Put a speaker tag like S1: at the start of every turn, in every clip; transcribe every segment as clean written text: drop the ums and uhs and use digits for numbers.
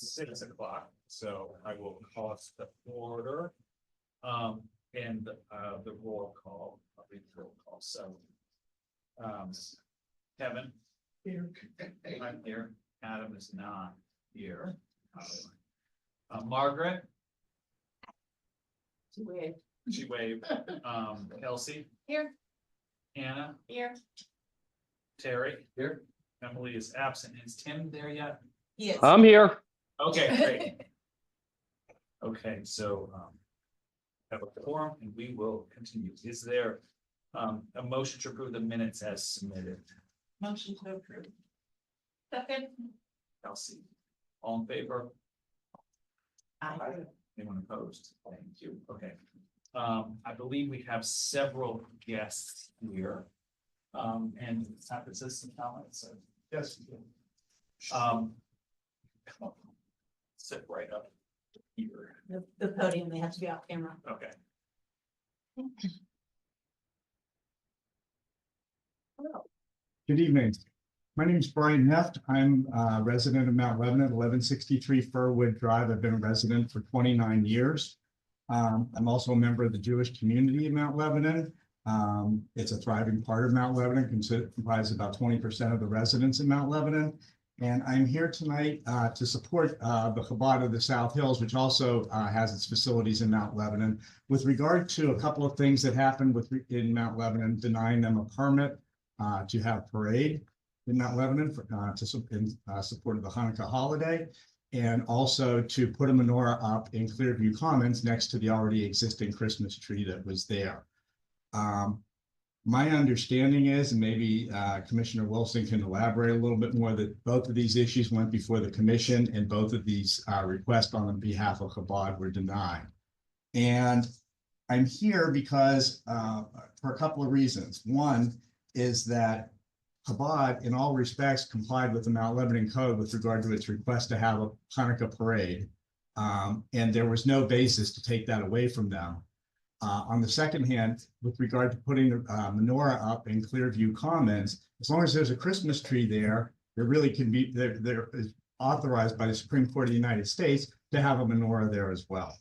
S1: 6 o'clock, so I will call us to order. And the roll call, I'll read the roll call, so. Kevin. Here. I'm here, Adam is not here. Margaret. She waved. Kelsey.
S2: Here.
S1: Anna.
S2: Here.
S1: Terry. Here. Emily is absent. Is Tim there yet?
S2: Yes.
S3: I'm here.
S1: Okay, great. Okay, so have a quorum and we will continue. Is there a motion to approve the minutes as submitted?
S2: Motion to approve. Second.
S1: Kelsey, all in favor?
S2: Aye.
S1: Anyone opposed? Thank you. Okay. I believe we have several guests here. And this is some comments. Yes. Come on. Sit right up here.
S2: The podium, they have to be off camera.
S1: Okay.
S4: Good evening. My name is Brian Heft. I'm a resident of Mount Lebanon, 1163 Firwood Drive. I've been a resident for 29 years. I'm also a member of the Jewish community in Mount Lebanon. It's a thriving part of Mount Lebanon, comprises about 20% of the residents in Mount Lebanon. And I'm here tonight to support the Chabad of the South Hills, which also has its facilities in Mount Lebanon. With regard to a couple of things that happened in Mount Lebanon, denying them a permit to have parade in Mount Lebanon in support of the Hanukkah holiday, and also to put a menorah up in Clearview Commons next to the already existing Christmas tree that was there. My understanding is, and maybe Commissioner Wilson can elaborate a little bit more, that both of these issues went before the commission and both of these requests on behalf of Chabad were denied. And I'm here because for a couple of reasons. One is that Chabad, in all respects, complied with the Mount Lebanon Code with regard to its request to have a Hanukkah parade. And there was no basis to take that away from them. On the second hand, with regard to putting the menorah up in Clearview Commons, as long as there's a Christmas tree there, there really can be, there is authorized by the Supreme Court of the United States to have a menorah there as well.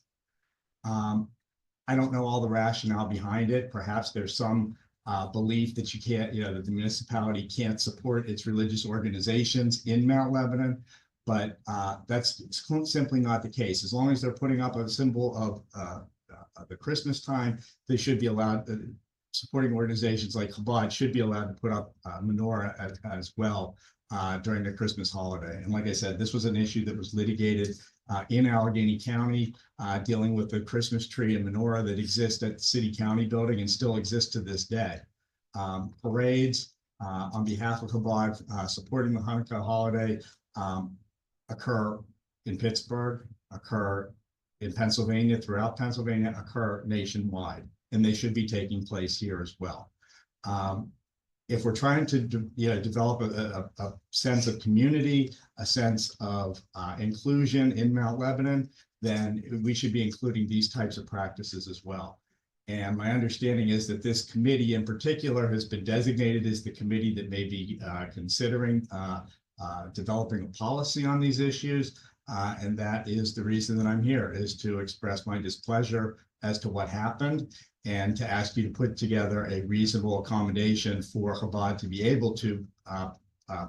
S4: I don't know all the rationale behind it. Perhaps there's some belief that you can't, that the municipality can't support its religious organizations in Mount Lebanon, but that's simply not the case. As long as they're putting up a symbol of the Christmas time, they should be allowed, supporting organizations like Chabad should be allowed to put up menorah as well during the Christmas holiday. And like I said, this was an issue that was litigated in Allegheny County, dealing with the Christmas tree and menorah that exists at the City County building and still exists to this day. Parades on behalf of Chabad supporting the Hanukkah holiday occur in Pittsburgh, occur in Pennsylvania, throughout Pennsylvania, occur nationwide, and they should be taking place here as well. If we're trying to develop a sense of community, a sense of inclusion in Mount Lebanon, then we should be including these types of practices as well. And my understanding is that this committee in particular has been designated as the committee that may be considering developing a policy on these issues. And that is the reason that I'm here, is to express my displeasure as to what happened and to ask you to put together a reasonable accommodation for Chabad to be able to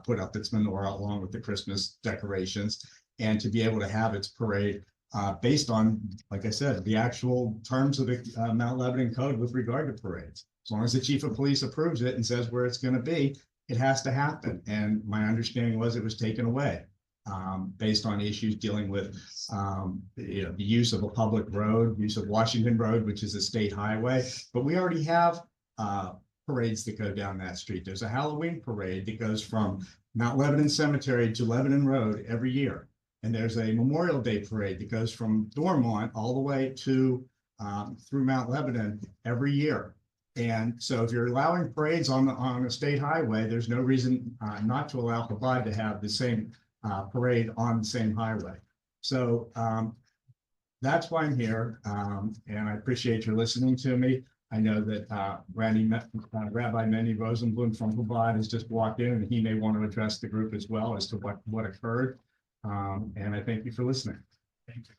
S4: put up its menorah along with the Christmas decorations and to be able to have its parade based on, like I said, the actual terms of the Mount Lebanon Code with regard to parades. As long as the chief of police approves it and says where it's going to be, it has to happen. And my understanding was it was taken away. Based on issues dealing with the use of a public road, use of Washington Road, which is a state highway. But we already have parades that go down that street. There's a Halloween parade that goes from Mount Lebanon Cemetery to Lebanon Road every year. And there's a Memorial Day parade that goes from Dormont all the way to through Mount Lebanon every year. And so if you're allowing parades on a state highway, there's no reason not to allow Chabad to have the same parade on the same highway. So that's why I'm here, and I appreciate your listening to me. I know that Rabbi Mendy Rosenblum from Chabad has just walked in, and he may want to address the group as well as to what occurred. And I thank you for listening.
S1: Thank you.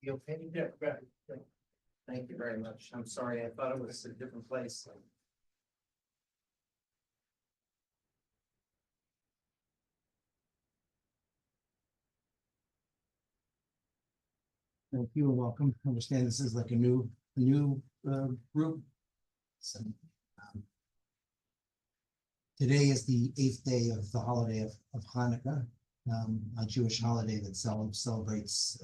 S3: You okay? Yeah, right. Thank you very much. I'm sorry, I thought it was a different place.
S5: Thank you and welcome. I understand this is like a new group. So, today is the 8th day of the holiday of Hanukkah, a Jewish holiday that celebrates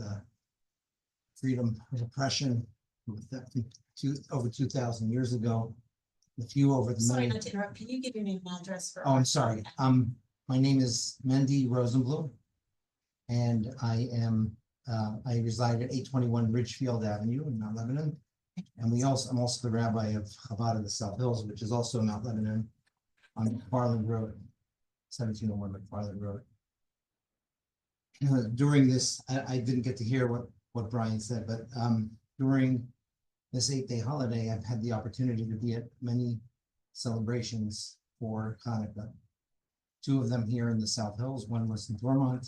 S5: freedom of oppression over 2,000 years ago. A few over the
S2: Sorry
S5: many.
S2: not to interrupt. Can you give your name and address for?
S5: Oh, I'm sorry. My name is Mendy Rosenblum, and I reside at 821 Ridgefield Avenue in Mount Lebanon. And I'm also the rabbi of Chabad of the South Hills, which is also Mount Lebanon on McFarland Road, 1701 McFarland Road. During this, I didn't get to hear what Brian said, but during this 8-day holiday, I've had the opportunity to be at many celebrations for Hanukkah. 2 of them here in the South Hills. One was in Dormont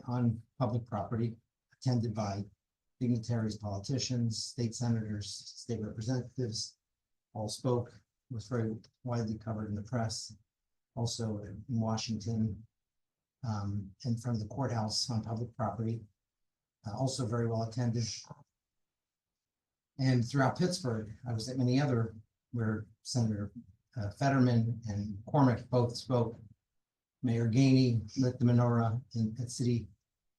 S5: on public property, attended by dignitaries, politicians, state senators, state representatives, all spoke, was very widely covered in the press. Also in Washington, in front of the courthouse on public property, also very well attended. And throughout Pittsburgh, I was at many other where Senator Fetterman and Cormack both spoke. Mayor Gainey lit the menorah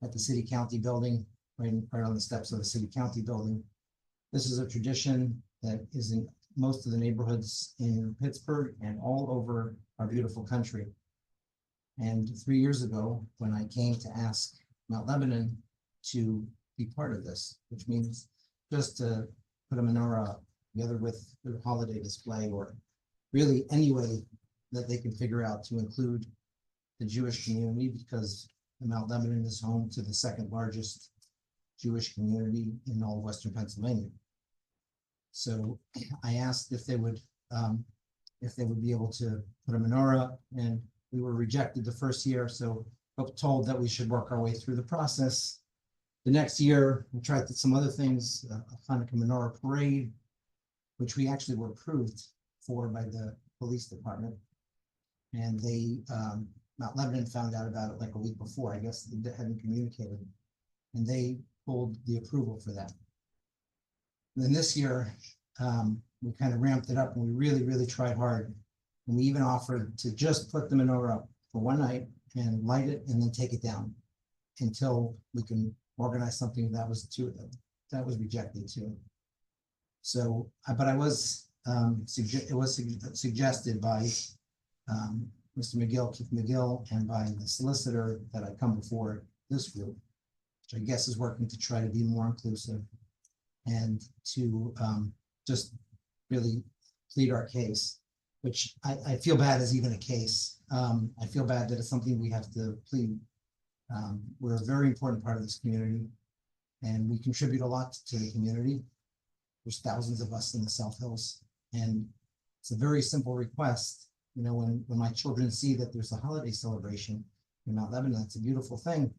S5: at the city county building, right on the steps of the city county building. This is a tradition that is in most of the neighborhoods in Pittsburgh and all over our beautiful country. And 3 years ago, when I came to ask Mount Lebanon to be part of this, which means just to put a menorah up together with the holiday display, or really any way that they can figure out to include the Jewish community, because Mount Lebanon is home to the 2nd largest Jewish community in all of Western Pennsylvania. So I asked if they would be able to put a menorah up, and we were rejected the first year. So told that we should work our way through the process. The next year, we tried some other things, a Hanukkah menorah parade, which we actually were approved for by the police department. And Mount Lebanon found out about it like a week before. I guess they hadn't communicated, and they pulled the approval for that. And then this year, we kind of ramped it up, and we really, really tried hard. And we even offered to just put the menorah up for one night and light it and then take it down until we can organize something that was rejected too. So, but it was suggested by Mr. McGill, Keith McGill, and by the solicitor that I come before this group, which I guess is working to try to be more inclusive and to just really plead our case, which I feel bad is even a case. I feel bad that it's something we have to plead. We're a very important part of this community, and we contribute a lot to the community. There's thousands of us in the South Hills, and it's a very simple request. You know, when my children see that there's a holiday celebration in Mount Lebanon, that's a beautiful thing,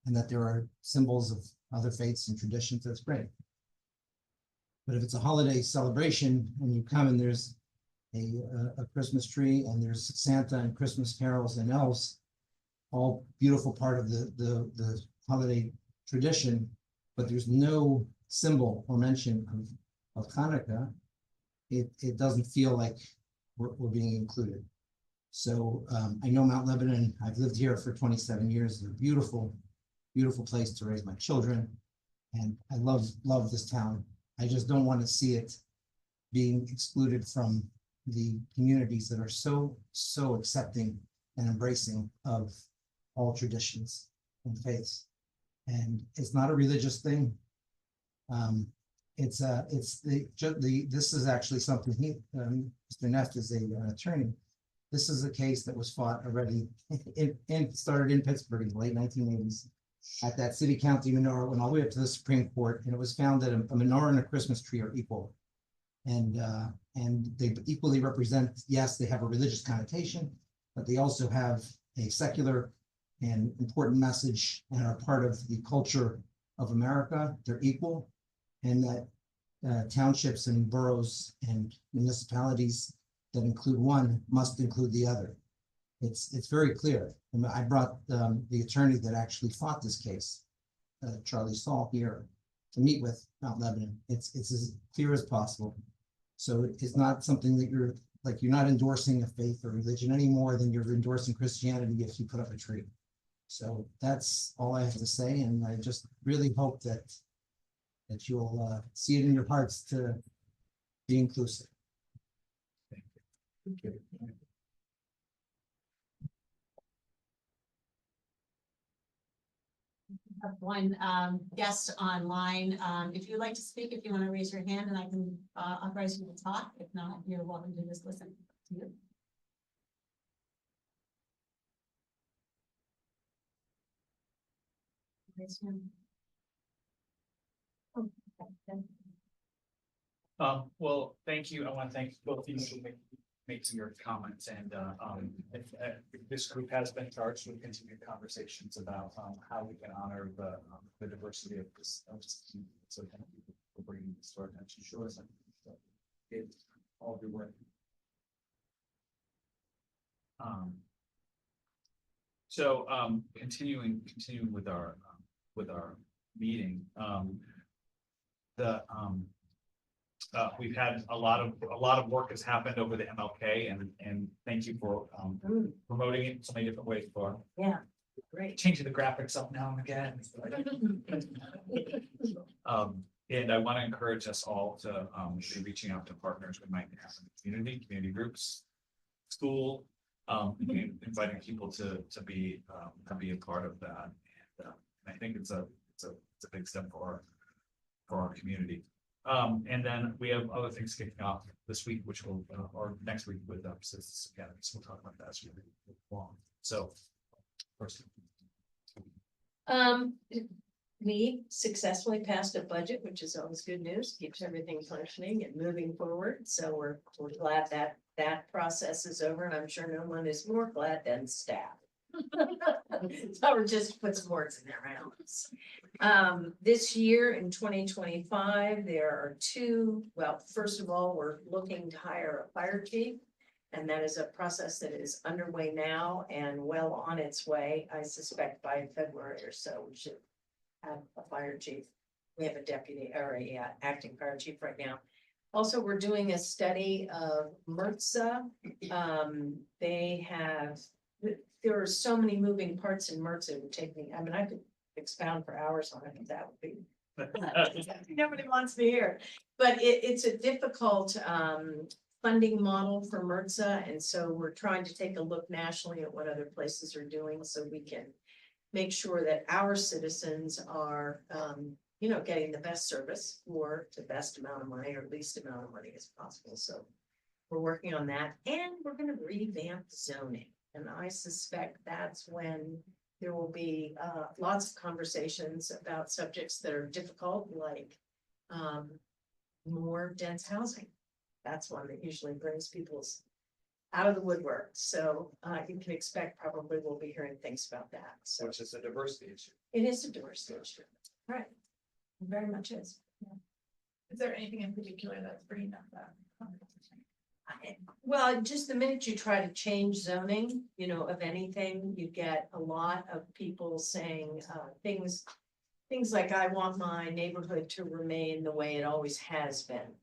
S5: and that there are symbols of other faiths and traditions, that's great. But if it's a holiday celebration and you come and there's a Christmas tree and there's Santa and Christmas carols and elves, all beautiful part of the holiday tradition, but there's no symbol or mention of Hanukkah, it doesn't feel like we're being included. So I know Mount Lebanon, I've lived here for 27 years. It's a beautiful, beautiful place to raise my children. And I love this town. I just don't want to see it being excluded from the communities that are so accepting and embracing of all traditions and faiths. And it's not a religious thing. This is actually something Mr. Neff is an attorney. This is a case that was fought already started in Pittsburgh in the late 1980s at that city county menorah, went all the way up to the Supreme Court, and it was found that a menorah and a Christmas tree are equal. And they equally represent, yes, they have a religious connotation, but they also have a secular and important message and are part of the culture of America. They're equal, and that townships and boroughs and municipalities that include one must include the other. It's very clear. And I brought the attorney that actually fought this case, Charlie Saul, here to meet with Mount Lebanon. It's as clear as possible. So it's not something that you're not endorsing a faith or religion any more than you're endorsing Christianity if you put up a tree. So that's all I have to say, and I just really hope that you'll see it in your hearts to be inclusive.
S2: Have one guest online. If you'd like to speak, if you want to raise your hand and I can authorize you to talk. If not, you're welcome to just listen to you. Raise your hand. Oh, okay, then.
S1: Well, thank you. I want to thank both of you for making your comments, and if this group has been charged with continued conversations about how we can honor the diversity of this. So thank you for bringing this to our attention. Sure. It's all your work. So continuing with our meeting, we've had a lot of work has happened over the MLK, and thank you for promoting it in so many different ways. For
S2: Great.
S1: changing the graphics up now and again. And I want to encourage us all to be reaching out to partners we might have in the community groups, school, inviting people to be a part of that. And I think it's a big step for our community. And then we have other things kicking off this week, which will or next week with Citizens Academy. So we'll talk about that as we move along. So first.
S6: We successfully passed a budget, which is always good news, keeps everything functioning and moving forward. So we're glad that that process is over, and I'm sure no one is more glad than staff. So we're just put some words in their mouths. This year in 2025, there are first of all, we're looking to hire a fire chief. And that is a process that is underway now and well on its way. I suspect by February or so, we should have a fire chief. We have a deputy or a acting fire chief right now. Also, we're doing a study of MRTSA. There are so many moving parts in MRTSA. It would take me, I mean, I could expound for hours on it, but that would be nobody wants to hear. But it's a difficult funding model for MRTSA, and so we're trying to take a look nationally at what other places are doing so we can make sure that our citizens are getting the best service for the best amount of money or least amount of money as possible. So we're working on that, and we're going to revamp zoning, and I suspect that's when there will be lots of conversations about subjects that are difficult, like more dense housing. That's one that usually brings people out of the woodwork. So you can expect probably we'll be hearing things about that. So
S1: Which is a diversity issue.
S6: it is a diversity issue. Right. It very much is.
S2: Is there anything in particular that's bringing up that conversation?
S6: Well, just the minute you try to change zoning, of anything, you get a lot of people saying things like, I want my neighborhood to remain the way it always has been.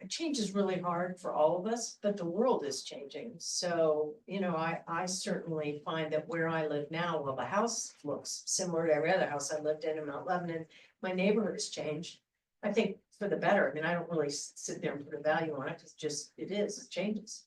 S6: Change is really hard for all of us, but the world is changing. So, I certainly find that where I live now, well, the house looks similar to every other house I lived in Mount Lebanon. My neighborhood has changed. I think for the better. I mean, I don't really sit there and put a value on it. It changes.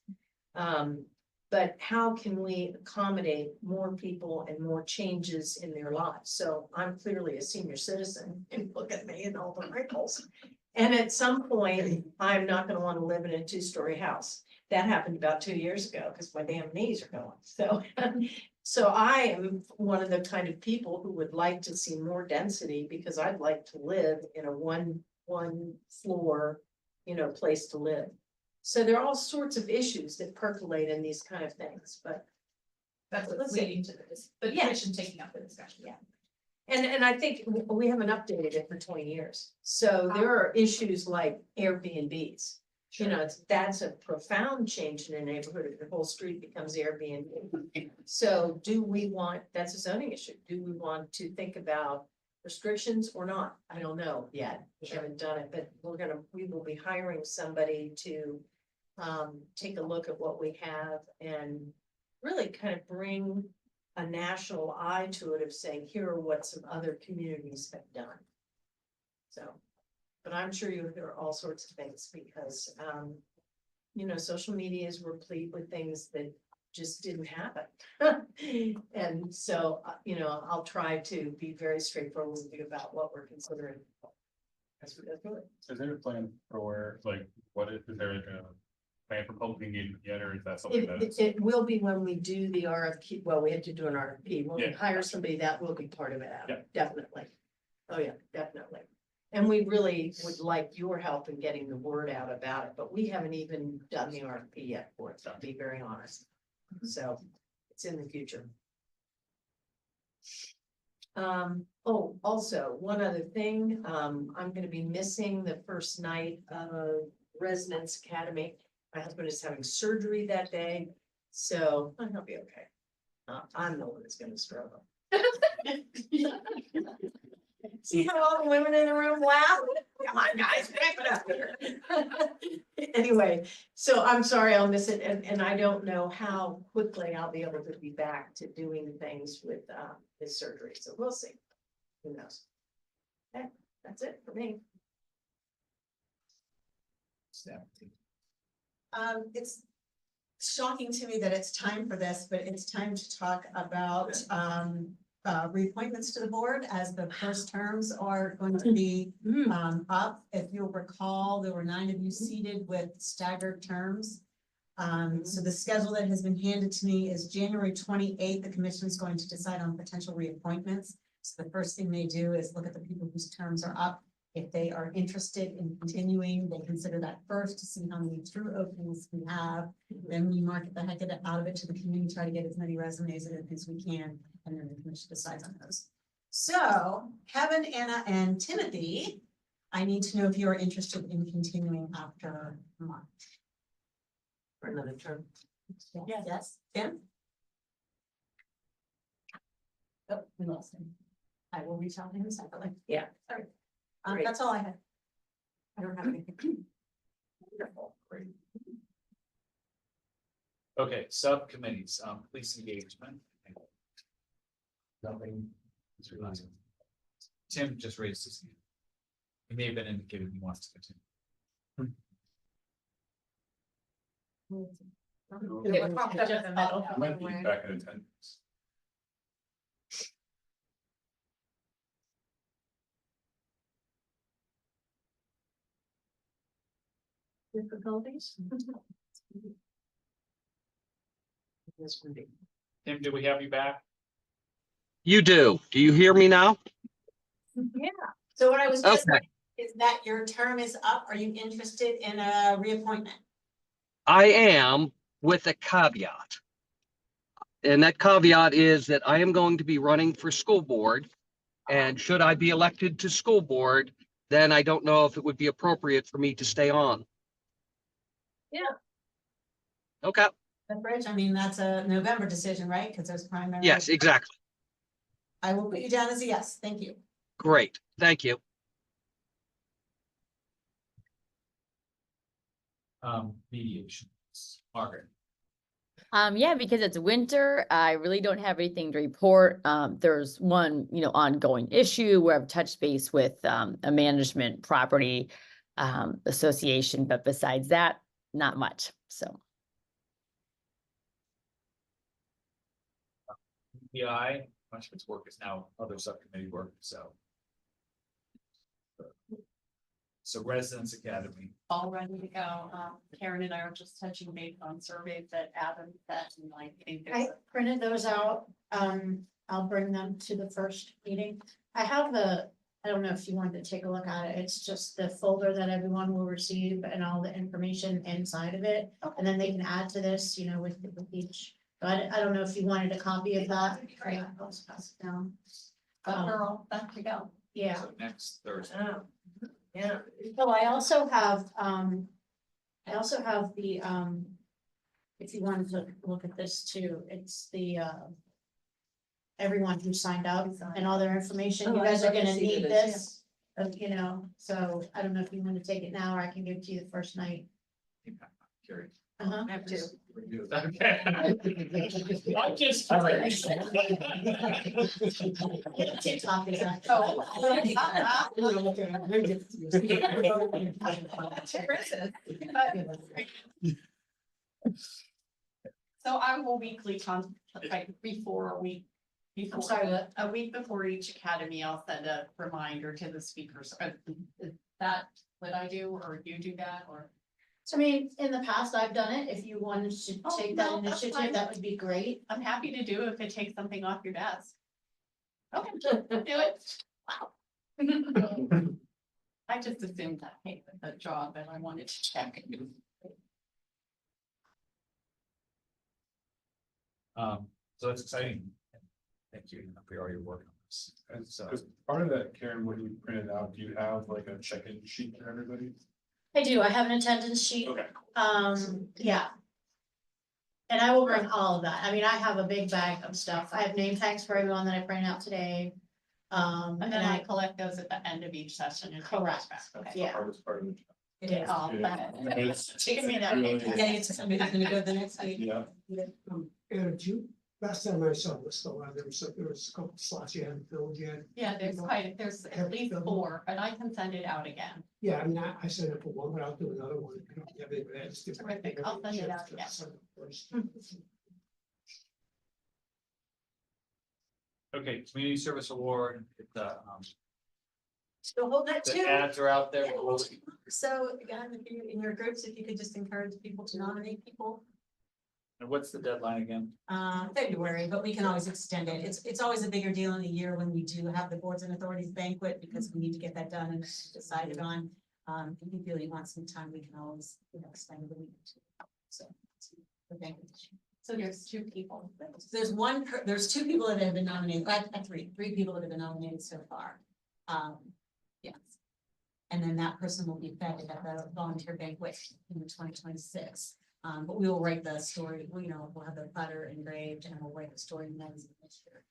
S6: But how can we accommodate more people and more changes in their lives? So I'm clearly a senior citizen, and look at me and all the wrinkles. And at some point, I'm not going to want to live in a 2-story house. That happened about 2 years ago because my damn knees are going. So I am one of the kind of people who would like to see more density because I'd like to live in a one floor, place to live. So there are all sorts of issues that percolate in these kind of things, but
S7: That's what's leading to this, the
S6: Yeah.
S7: commission taking up the discussion.
S6: Yeah. And I think we haven't updated it for 20 years. So there are issues like Airbnbs. You know, that's a profound change in a neighborhood if the whole street becomes Airbnb. So do we want, that's a zoning issue. Do we want to think about restrictions or not? I don't know yet. We haven't done it, but we will be hiring somebody to take a look at what we have and really kind of bring a national eye to it of saying, here are what some other communities have done. So, but I'm sure you'll hear all sorts of things because, you know, social media is replete with things that just didn't happen. And so, you know, I'll try to be very straightforward with you about what we're considering. As we go through it.
S8: Is there a plan for like, is there like a plan for public engagement yet, or is that something that?
S6: It will be when we do the RFQ, well, we have to do an RFP, when we
S8: Yeah.
S6: hire somebody, that will be part of it,
S8: Yeah.
S6: definitely. Oh, yeah, definitely. And we really would like your help in getting the word out about it, but we haven't even done the RFP yet for it, to be very honest. So it's in the future. Oh, also, one other thing, I'm gonna be missing the first night of Residence Academy. My husband is having surgery that day, so I'll be okay. I'm the one that's gonna struggle. See how all the women in the room laugh? Come on, guys, back it up here. Anyway, so I'm sorry I'll miss it, and I don't know how quickly I'll be able to be back to doing things with this surgery, so we'll see. Who knows? Okay, that's it for me.
S2: It's shocking to me that it's time for this, but it's time to talk about reappointments to the board as the first terms are going to be up. If you'll recall, there were 9 of you seated with staggered terms. So the schedule that has been handed to me is January 28th. The commission is going to decide on potential reappointments. So the first thing they do is look at the people whose terms are up. If they are interested in continuing, they consider that first to see how many true openings we have. Then we market the heck out of it to the community, try to get as many resumes in as we can, and then the commission decides on those. So Kevin, Anna, and Timothy, I need to know if you are interested in continuing after March.
S6: For another term.
S2: Yeah. Yes, Tim? Oh, we lost him. I will reach out to him separately.
S6: Yeah.
S2: Sorry.
S6: Great.
S2: That's all I had. I don't have anything.
S1: Wonderful, great. Okay, subcommittees, police engagement.
S3: Nothing.
S1: Tim just raised his hand. He may have been indicating he wants to continue.
S7: It popped up in the middle.
S8: Might be back in attendance.
S6: Difficulties? This would be.
S1: Tim, do we have you back?
S9: You do. Do you hear me now?
S2: Yeah, so what I was just
S9: Okay.
S2: saying is that your term is up. Are you interested in a reappointment?
S9: I am, with a caveat. And that caveat is that I am going to be running for school board. And should I be elected to school board, then I don't know if it would be appropriate for me to stay on.
S6: Yeah.
S9: Okay,
S2: But Rich, I mean, that's a November decision, right? Because there's primary.
S9: yes, exactly.
S2: I will put you down as a yes. Thank you.
S9: Great. Thank you.
S1: Mediations, Margaret.
S10: Yeah, because it's winter, I really don't have anything to report. There's one, ongoing issue where I've touched base with, a management property, association, but besides that, not much, so.
S1: PI, much of its work is now other subcommittee work, so. So Residence Academy,
S7: All ready to go. Karen and I are just touching base on surveys that Adam sent and like.
S11: I printed those out. I'll bring them to the first meeting. I have I don't know if you wanted to take a look at it. It's just the folder that everyone will receive and all the information inside of it. And then they can add to this, with each I don't know if you wanted a copy of that. Right, I'll just pass it down.
S7: We're all back to go.
S11: Yeah.
S1: So next Thursday.
S6: Oh, yeah.
S11: So I also have the, if you wanted to look at this too, it's the, everyone who signed up and all their information, you
S6: Oh,
S11: guys
S6: I'd
S11: are
S6: love to
S11: gonna
S6: see
S11: need
S6: what it is,
S11: this. You know, so I don't know if you want to take it now, or I can give it to you the first night.
S1: Curious.
S11: Uh-huh.
S6: I have to.
S1: Okay. I just.
S11: Take copies of-
S7: So I will weekly like before a week. Before,
S11: sorry, what?
S7: a week before each academy, I'll send a reminder to the speakers. Is that what I do, or you do that, or?
S11: So I mean, in the past, I've done it. If you wanted to
S7: Oh,
S11: take
S7: no,
S11: that
S7: that's
S11: initiative,
S7: fine.
S11: that would be great.
S7: I'm happy to do it if it takes something off your desk. Okay, do it. Wow. I just assumed that, hey, the job, and I wanted to check.
S1: So that's exciting. Thank you for all your work on this.
S8: And
S1: So,
S8: as part of that, Karen, what you printed out, do you have like a check-in sheet for everybody?
S11: I do. I have an attendance sheet.
S8: Okay.
S11: Yeah. And I will bring all of that. I mean, I have a big bag of stuff. I have name tags for everyone that I printed out today.
S7: And then I collect those at the end of each session. And take those
S11: Correct.
S7: back. Okay.
S11: Yeah.
S8: Hardest part of the job.
S2: It
S11: Yeah.
S2: is.
S7: Oh,
S8: Yeah. It's
S7: Give me that.
S8: really-
S2: Getting it to somebody who's gonna go the next week.
S8: Yeah,
S12: And last time I saw this, though, there was a couple slots you hadn't filled yet.
S7: Yeah, there's at least 4, but I can send it out again.
S12: Yeah, I mean, I signed up for one, but I'll do another one. If you don't have it, but I just did-
S7: Terrific. I'll send it out, yeah.
S12: Sign up first.
S1: okay, community service award,
S2: Still hold that
S1: the
S2: too.
S1: ads are out there.
S2: Yeah. So again, if you, in your groups, if you could just encourage people to nominate people,
S1: And what's the deadline again?
S2: February, but we can always extend it. It's always a bigger deal in the year when we do have the boards and authorities banquet, because we need to get that done and decided on. If you feel you want some time, we can always, extend it a week or two. So. the banquet.
S7: So there's 2 people.
S2: There's there's 2 people that have been nominated, three people that have been nominated so far. Yes. And then that person will be fed at the volunteer banquet in 2026. But we will write the story, we'll have the platter engraved and we'll write the story in next year.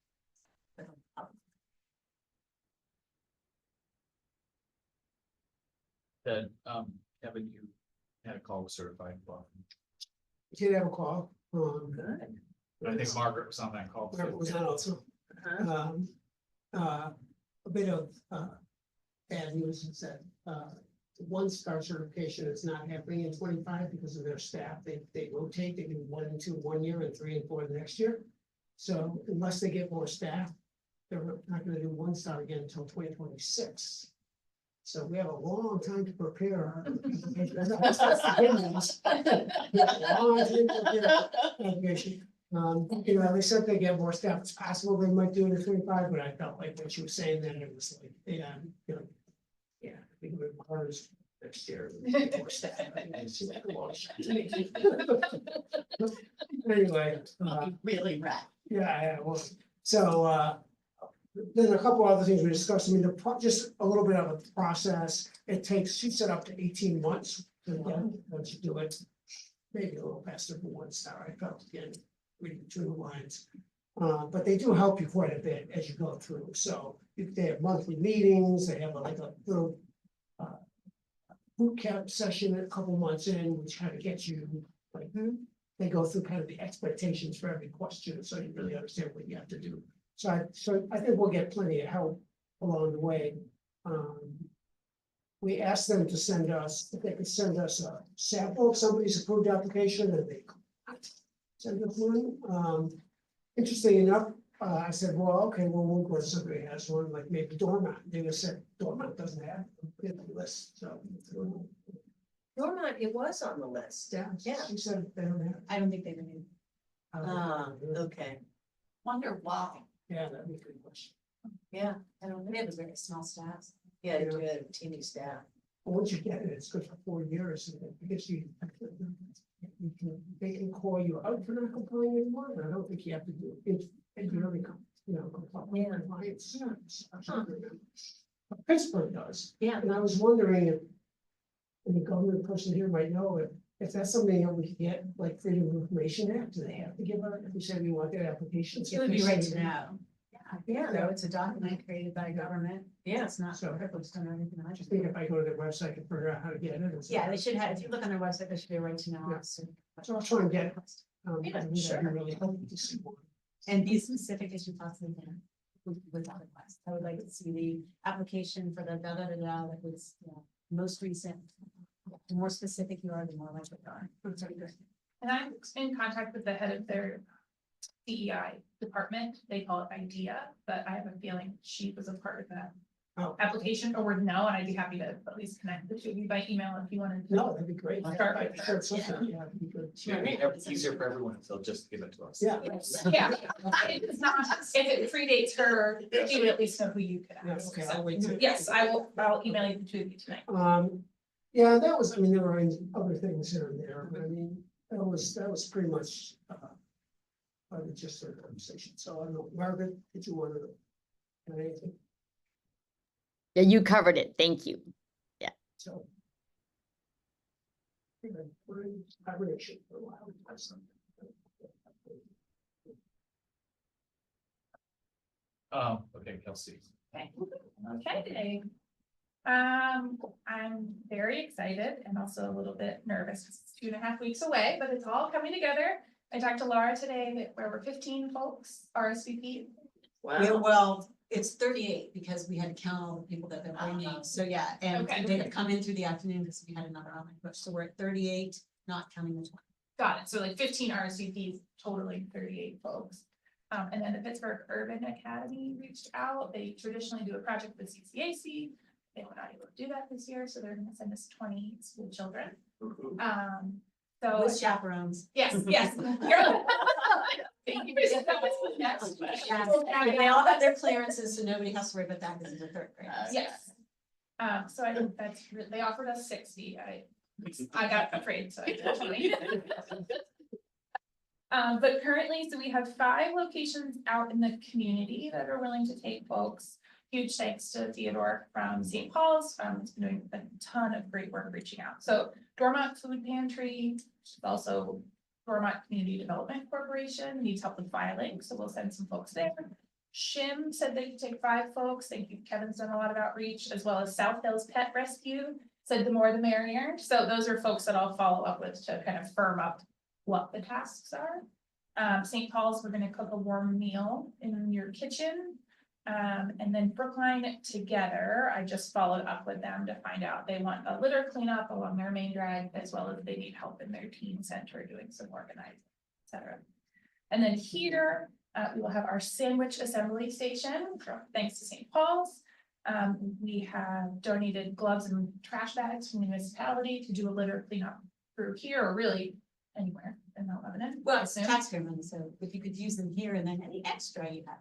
S1: That, Kevin, you had a call with certified. Well,
S12: Did have a call,
S2: Good.
S1: I think Margaret was on that call.
S12: Margaret was on also. A bit of, bad news is that, the one-star certification is not happening in 25 because of their staff. They rotate, they do 1 and 2 1 year and 3 and 4 the next year. So unless they get more staff, they're not gonna do 1-star again until 2026. So we have a long time to prepare. They said they get more staff. It's possible they might do it in 25, but I felt like when she was saying that, it was like, yeah, yeah, I think it requires next year. More staff. Anyway.
S7: Really rad.
S12: Yeah, well, so, then a couple other things we discussed, I mean, just a little bit of a process, it takes, she said up to 18 months to once you do it. Maybe a little faster for 1-star, I felt, again, reading between the lines. But they do help you quite a bit as you go through, so if they have monthly meetings, they have like a little boot camp session a couple months in, which kind of gets you, like, they go through kind of the expectations for every question, so you really understand what you have to do. So I think we'll get plenty of help along the way. We asked them to send us, if they could send us a sample of somebody's approved application, and they send it through. Interesting enough, I said, well, okay, well, we'll go to somebody who has one, like maybe Dormont. They just said Dormont doesn't have it on the list, so.
S6: Dormont, it was on the list.
S12: Yeah,
S6: Yeah.
S12: she said they don't have.
S2: I don't think they renewed.
S6: Okay,
S7: Wonder why.
S12: Yeah, that'd be a good question.
S6: yeah, I don't know.
S2: They have a very small staff.
S6: Yeah, they do have a teeny staff.
S12: But once you get it, it's good for 4 years, and it gives you. they can call you out for not complying anymore, but I don't think you have to do it. If you really compliance. Pittsburgh does.
S2: Yeah.
S12: And I was wondering if, and the government person here might know if that's something that we could get, like Freedom of Information Act, do they have to give out, if we say we want their applications?
S2: It would be right to know.
S12: Yeah.
S2: So it's a document created by government.
S12: Yeah.
S2: It's not
S12: So-
S2: privileged under anything.
S12: I just think if I go to their website, I can figure out how to get it. and-
S2: Yeah, they should have, if you look on their website, there should be a right to know.
S12: Yeah.
S2: officer.
S12: So I'll try and get it.
S2: Yeah,
S12: I think that'd be
S2: sure.
S12: really helpful to see one.
S2: And be as specific as you possibly can with that request. I would like to see the application for the da da da da that was, most recent. The more specific you are, the more likely you are. That's very good.
S13: And I'm in contact with the head of their DEI department. They call it IDEA, but I have a feeling she was a part of that
S12: Oh.
S13: application or would know, and I'd be happy to at least connect the two of you by email if you wanted to.
S12: No, that'd be great.
S13: Start with
S12: Sure,
S13: that.
S12: something, yeah, it'd be good.
S1: It's easier for everyone if they'll just give it to us.
S12: Yeah.
S13: Yeah, it's not, if it predates her, she would at least know who you could
S12: Yeah,
S13: ask.
S12: okay,
S13: So,
S12: I'll wait till.
S13: yes, I'll email you the two of you tonight.
S12: Yeah, that was, I mean, there were other things here and there, but I mean, that was pretty much, just a conversation, so I don't know, Margaret, did you want to, add anything,
S10: Yeah, you covered it. Thank you.
S12: so. We're in hibernation for a while.
S1: Okay, Kelsey.
S13: Okay. I'm very excited and also a little bit nervous. It's 2.5 weeks away, but it's all coming together. I talked to Laura today that there were 15 folks RSVP.
S2: Yeah, well, it's 38 because we had to count all the people that have been bringing, so yeah, and
S13: Okay.
S2: they had come in through the afternoon because we had another online push, so we're at 38, not counting the 20.
S13: Got it. So like 15 RSVPs, totaling 38 folks. And then the Pittsburgh Urban Academy reached out. They traditionally do a project with CCAC. They were not able to do that this year, so they're gonna send us 20 school children. So
S2: With chaperones.
S13: yes, yes. You're- Thank you. That was the next question.
S2: And they all have their clearances, so nobody has to worry about that because it's a third grade.
S13: Yes. So I think they offered us 60. I got afraid, so I did 20. But currently, so we have 5 locations out in the community that are willing to take folks. Huge thanks to Theodore from St. Paul's, he's been doing a ton of great work reaching out. So Dormont Food Pantry, also Dormont Community Development Corporation needs help with filing, so we'll send some folks there. Shim said they could take 5 folks. Thank you. Kevin's done a lot of outreach, as well as South Hills Pet Rescue said the more the merrier. So those are folks that I'll follow up with to kind of firm up what the tasks are. St. Paul's, we're gonna cook a warm meal in your kitchen. And then Brookline Together, I just followed up with them to find out they want a litter cleanup along their main drag, as well as they need help in their teen center doing some organizing, et cetera. And then here, we will have our sandwich assembly station, thanks to St. Paul's. We have donated gloves and trash bags from the municipality to do a litter cleanup through here, or really anywhere in Mount Lebanon.
S2: Well, it's taxpayer money, so if you could use them here and then any extra you have.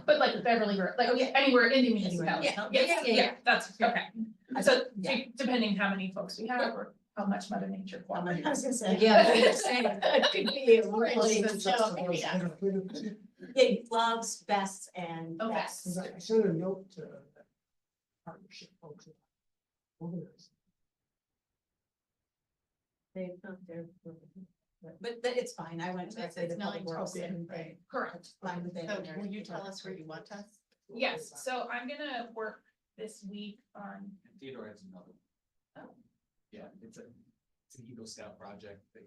S13: But like Beverly, like anywhere in the municipality. Yeah, that's okay. So depending how many folks we have or how much Mother Nature.
S2: I was gonna say,
S11: Yeah.
S2: Yeah, gloves, vests and
S13: Okay.
S2: vests.
S12: I sent a note to partnership folks. Organized.
S2: But it's fine, I went to.
S11: It's not appropriate, right?
S13: Correct.
S2: Fine with it.
S11: So will you tell us where you want us?
S13: Yes, so I'm gonna work this week on,
S1: Theodore has another.
S13: Oh.
S1: Yeah, it's an Eagle Scout project that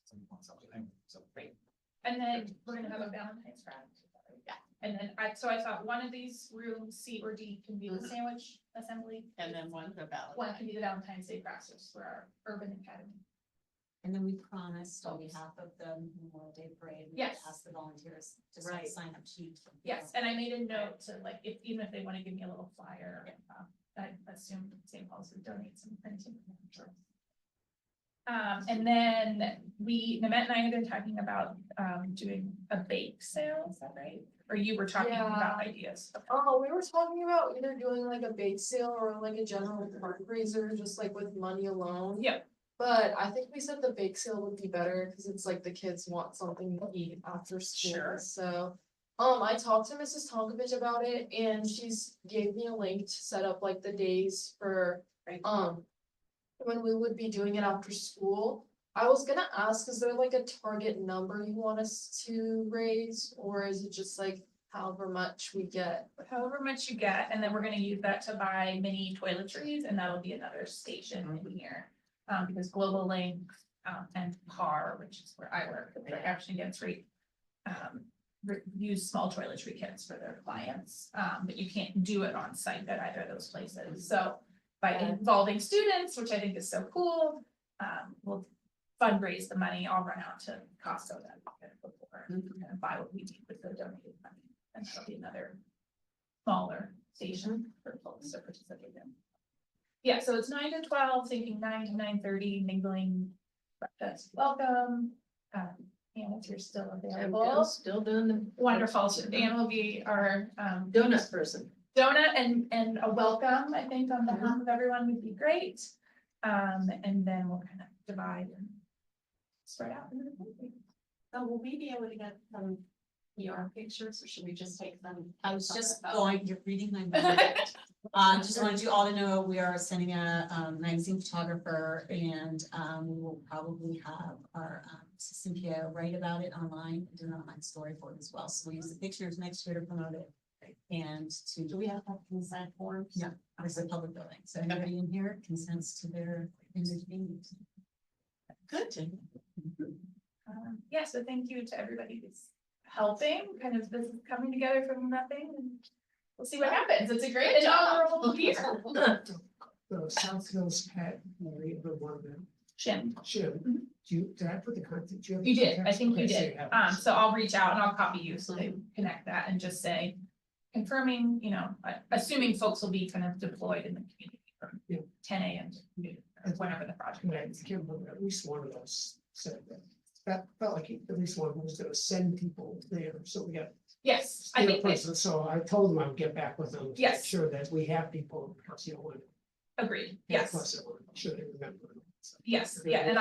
S1: someone wants something, so great.
S13: and then we're gonna have a Valentine's Friday. Yeah, and then I thought one of these rooms, C or D, can be the sandwich assembly.
S11: And then one for
S13: One can be the Valentine's Day process for our urban academy.
S2: And then we promised on behalf of the Memorial Day Parade. we would
S13: Yes.
S2: Ask the volunteers to
S13: Right.
S2: sign up sheet.
S13: Yes, and I made a note to like, even if they want to give me a little flyer, I assume St. Paul's would donate some printing. And then Nemette and I have been talking about, doing a bake sale, is that right? Or you were talking about ideas.
S14: Oh, we were talking about either doing like a bake sale or like a general fundraiser, just like with money alone.
S13: Yep.
S14: But I think we said the bake sale would be better, because it's like the kids want something to eat after school,
S6: Sure.
S14: so. I talked to Mrs. Tonkovich about it, and she's gave me a link to set up like the days for, when we would be doing it after school. I was gonna ask, is there like a target number you want us to raise, or is it just like however much we get?
S13: However much you get, and then we're gonna use that to buy mini toiletries, and that'll be another station in here. Because Global Link, and PAR, which is where I work, the Action Against Rape, use small toiletry kits for their clients, but you can't do it on site at either of those places. So by involving students, which I think is so cool, we'll fundraise the money. I'll run out to Costco that before and buy what we need with the donated money. And that'll be another smaller station for folks to participate in. Yeah, so it's 9 to 12, thinking 9 to 9:30, mingling, breakfast, welcome. And if you're still available,
S6: Still doing the
S13: wonderful. So Dan will be our
S6: donut person.
S13: donut and a welcome, I think, on behalf of everyone would be great. And then we'll kind of divide and spread out.
S11: So will we be able to get some PR pictures, or should we just take them?
S2: I was just going, you're reading my mind. Just wanted you all to know we are sending a magazine photographer, and we will probably have our assistant PO write about it online, do an online story for it as well. So we use the pictures next year to promote it. And to.
S11: Do we have to have consent forms?
S2: Yeah, it's a public building, so everybody in here consents to their image being used.
S11: Good.
S13: Yeah, so thank you to everybody who's helping, kind of this is coming together from nothing, and we'll see what happens. It's a great inaugural year.
S12: The South Hills had, the one of them,
S13: Shim,
S12: Jim, did I put the content? Do have
S13: you
S12: the
S13: did, I
S12: context?
S13: think you
S12: Okay, so
S13: did.
S12: have it.
S13: So I'll reach out and I'll copy you so they connect that and just say, confirming, assuming folks will be kind of deployed in the community from
S12: Yeah.
S13: 10 a.m. to noon, or whenever the project
S12: And I
S13: ends.
S12: can't remember, at least one of us said that. That felt like at least one was gonna send people there, so we got.
S13: Yes, I think
S12: person, so I told them I would get back with them. To
S13: Yes.
S12: make sure that we have people, because when.
S13: agreed, yes.
S12: Plus, I want to make sure they remember. So,
S13: Yes, yeah, and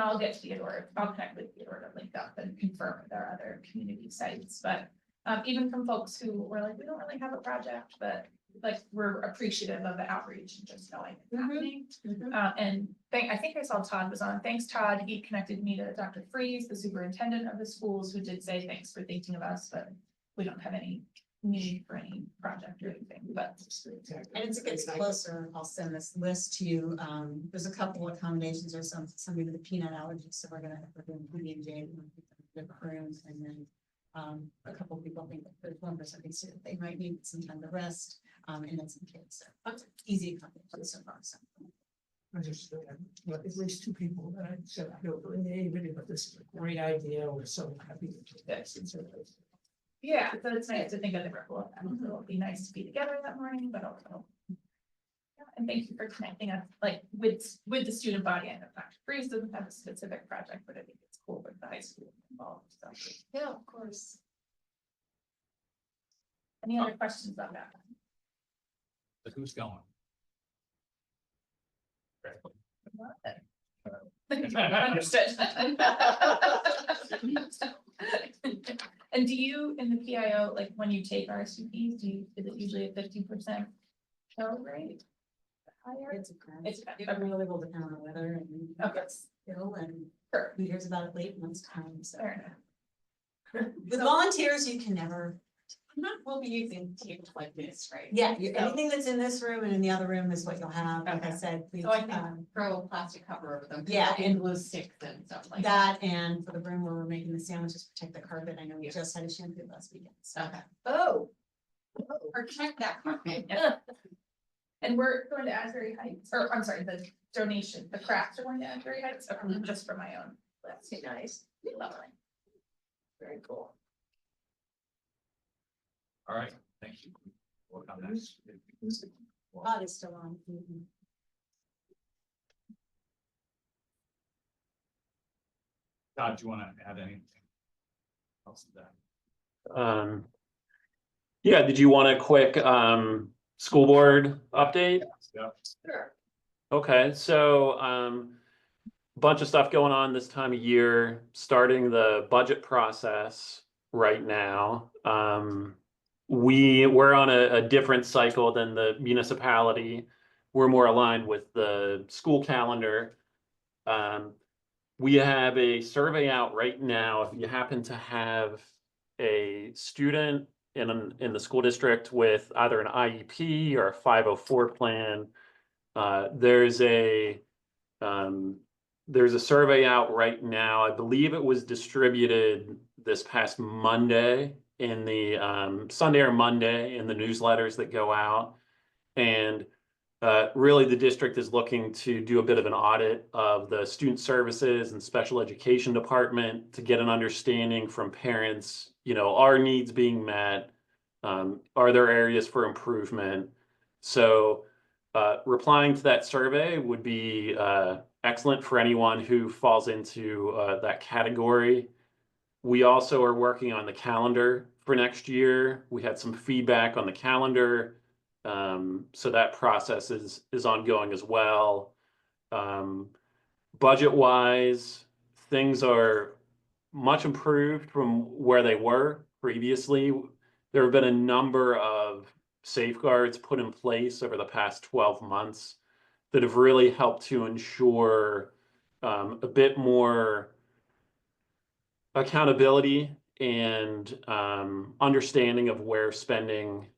S13: I'll get Theodore, I'll connect with Theodore to link up and confirm with our other community sites, but even from folks who were like, we don't really have a project, but like, we're appreciative of the outreach and just knowing it's happening. I think I saw Todd was on. Thanks, Todd. He connected me to Dr. Freeze, the superintendent of the schools, who did say thanks for thinking of us, but we don't have any need for any project or anything, but.
S2: And as it gets closer, I'll send this list to you. There's a couple of accommodations or somebody with a peanut allergy, so we're doing PB&J, different rooms, and then a couple of people think that there's one person thinks that they might need some time to rest, and then some kids. So easy accommodations so far. So.
S12: I just, at least two people that I said, I don't know anybody, but this is a great idea. We're so happy to do this.
S13: Yeah, so it's nice to think of the ripple effect. It'll be nice to be together that morning, but also. Yeah, and thank you for connecting us, like, with the student body. I know Dr. Freeze doesn't have a specific project, but I think it's cool with the high school involved, so.
S14: Yeah, of course.
S13: Any other questions on that?
S1: But who's going?
S13: Understood. And do you, in the PIO, like, when you take RSVPs, is it usually a 50% show rate? Higher?
S2: It's it really will depend on the weather and
S13: Okay.
S2: it's ill and
S13: Sure.
S2: who hears about it late months time. So
S13: Fair enough.
S2: with volunteers, you can never.
S11: We'll be using tapes like this, right?
S2: Yeah,
S11: So-
S2: anything that's in this room and in the other room is what you'll have. Like I
S11: Okay.
S2: said, please.
S11: So I can throw a plastic cover over them.
S2: Yeah,
S11: And glue sticks and stuff like that.
S2: That and for the room where we're making the sandwiches, protect the carpet. I know we just had a shampoo last weekend. So.
S11: Okay.
S13: Oh.
S11: Or check that carpet.
S13: And we're going to Asbury Heights, or I'm sorry, the donation, the crafts are going to Asbury Heights, so just for my own. That's nice. Lovely.
S1: Very cool. All right, thank you. Work on that.
S2: Todd is still on.
S1: Todd, do you want to add anything else to that?
S15: Yeah, did you want a quick school board update?
S1: Yeah.
S13: Sure.
S15: Okay, so bunch of stuff going on this time of year, starting the budget process right now. We're on a different cycle than the municipality. We're more aligned with the school calendar. We have a survey out right now. If you happen to have a student in the school district with either an IEP or a 504 plan, there's a survey out right now. I believe it was distributed this past Monday in the Sunday or Monday in the newsletters that go out. And really, the district is looking to do a bit of an audit of the student services and special education department to get an understanding from parents, are needs being met? Are there areas for improvement? So replying to that survey would be excellent for anyone who falls into that category. We also are working on the calendar for next year. We had some feedback on the calendar. So that process is ongoing as well. Budget wise, things are much improved from where they were previously. There have been a number of safeguards put in place over the past 12 months that have really helped to ensure a bit more accountability and understanding of where spending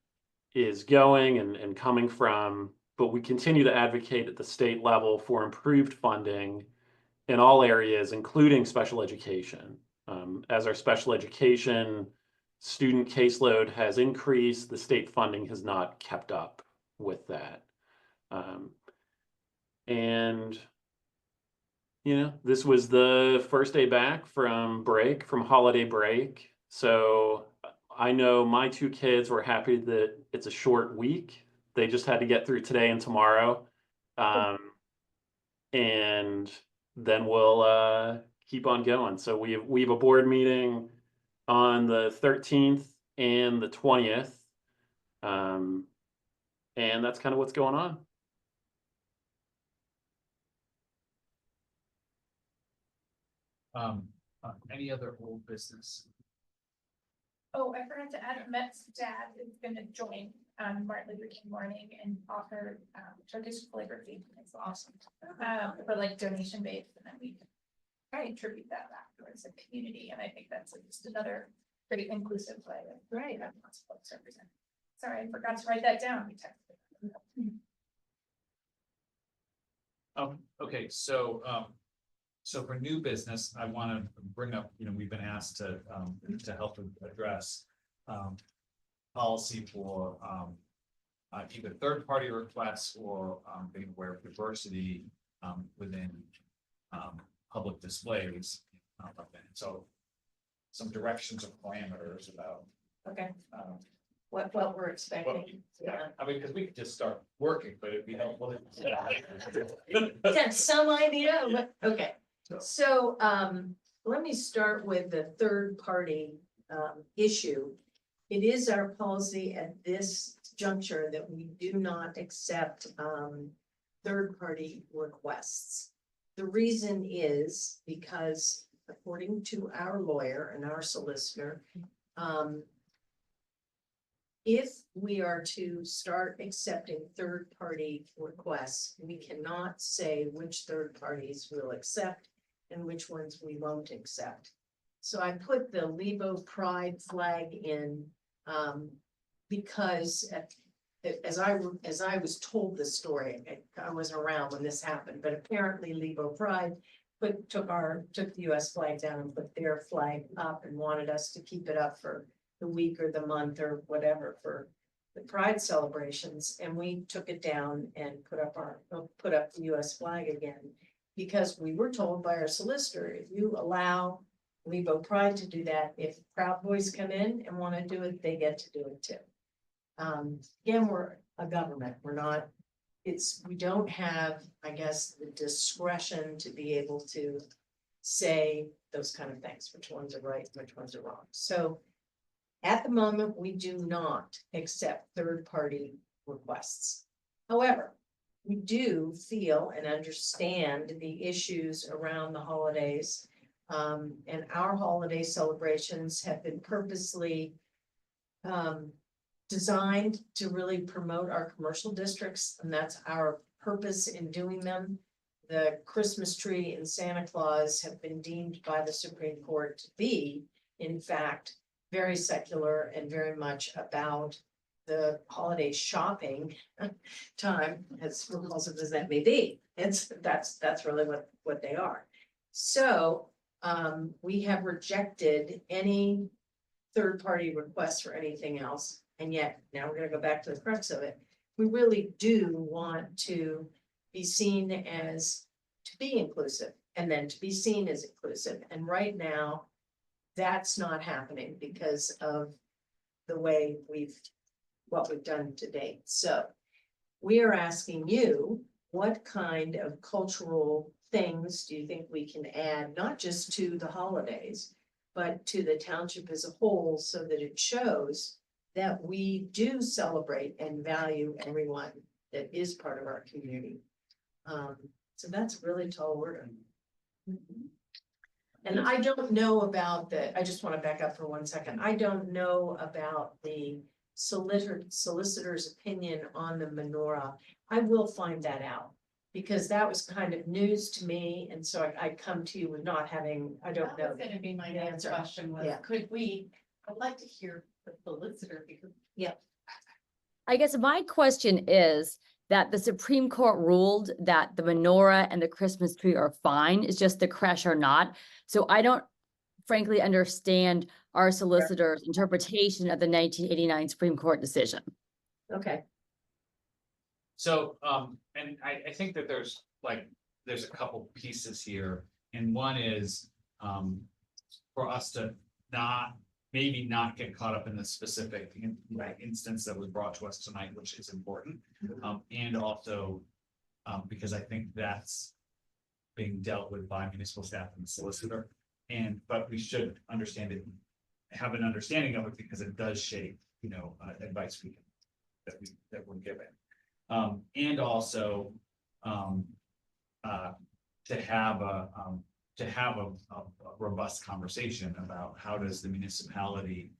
S15: is going and coming from. But we continue to advocate at the state level for improved funding in all areas, including special education. As our special education student caseload has increased, the state funding has not kept up with that. And this was the first day back from holiday break. So I know my two kids were happy that it's a short week. They just had to get through today and tomorrow. And then we'll keep on going. So we have a board meeting on the 13th and the 20th. And that's kind of what's going on.
S1: Any other old business?
S13: Oh, I forgot to add, Matt's dad is gonna join on Martin Luther King morning and offer Turkish calligraphy. It's awesome. For like donation based, and then we can contribute that back towards the community. And I think that's like just another pretty inclusive way of
S6: Right.
S13: having lots of folks represent. Sorry, I forgot to write that down. We texted it.
S1: Okay, so for new business, I want to bring up, we've been asked to help address policy for either third-party requests or being aware of diversity within public displays. So some directions or parameters about.
S6: Okay. What we're expecting.
S1: Yeah, I mean, because we could just start working, but it'd be helpful.
S6: Got some idea, but, okay. So, let me start with the third party, issue. It is our policy at this juncture that we do not accept, third party requests. The reason is because according to our lawyer and our solicitor, if we are to start accepting third-party requests, we cannot say which third parties we'll accept and which ones we won't accept. So I put the Lebo Pride flag in because as I was told the story, I wasn't around when this happened, but apparently Lebo Pride took the US flag down and put their flag up and wanted us to keep it up for the week or the month or whatever for the Pride celebrations, and we took it down and put up the US flag again, because we were told by our solicitor, if you allow Lebo Pride to do that, if Proud Boys come in and want to do it, they get to do it too. Again, we're a government, we don't have, I guess, the discretion to be able to say those kind of things, which ones are right, which ones are wrong. So at the moment, we do not accept third-party requests. However, we do feel and understand the issues around the holidays. And our holiday celebrations have been purposely designed to really promote our commercial districts, and that's our purpose in doing them. The Christmas tree and Santa Claus have been deemed by the Supreme Court to be, in fact, very secular and very much about the holiday shopping time, as repulsive as that may be. That's really what they are. So we have rejected any third-party requests for anything else. And yet, now we're gonna go back to the crux of it. We really do want to be seen as, to be inclusive, and then to be seen as inclusive. And right now, that's not happening because of the way what we've done to date. So we are asking you, what kind of cultural things do you think we can add, not just to the holidays, but to the township as a whole, so that it shows that we do celebrate and value everyone that is part of our community. So that's really tall order. And I don't know about I just want to back up for 1 second. I don't know about the solicitor's opinion on the menorah. I will find that out, because that was kind of news to me, and so I come to you with not having, I don't know.
S7: That was gonna be my next
S6: answer.
S7: question was,
S6: Yeah.
S7: I'd like to hear the solicitor because.
S6: Yeah.
S10: I guess my question is that the Supreme Court ruled that the menorah and the Christmas tree are fine, it's just the creche are not. So I don't frankly understand our solicitor's interpretation of the 1989 Supreme Court decision.
S6: Okay.
S1: So, and I think that there's a couple pieces here, and one is, for us to maybe not get caught up in the specific instance that was brought to us tonight, which is important. And also, because I think that's being dealt with by municipal staff and the solicitor. But we should understand it, have an understanding of it, because it does shape, advice that we're given. And also, to have a robust conversation about how does the municipality